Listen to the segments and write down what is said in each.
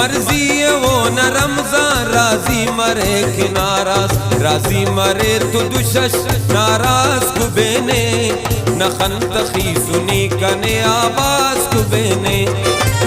मर्जी वो न रमजान राजी मरे के नाराज राजी मरे तो दुशश नाराज कुबेने नखन तखी सुनी कने आवाज कुबेने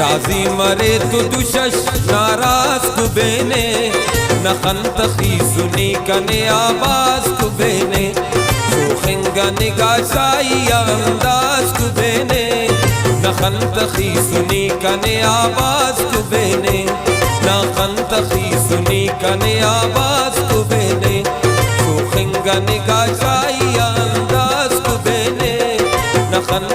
राजी मरे तो दुशश नाराज कुबेने नखन तखी सुनी कने आवाज कुबेने सूखेंगा निगाह शाही अंदाज कुबेने नखन तखी सुनी कने आवाज कुबेने नखन तखी सुनी कने आवाज कुबेने सूखेंगा निगाह शाही अंदाज कुबेने नखन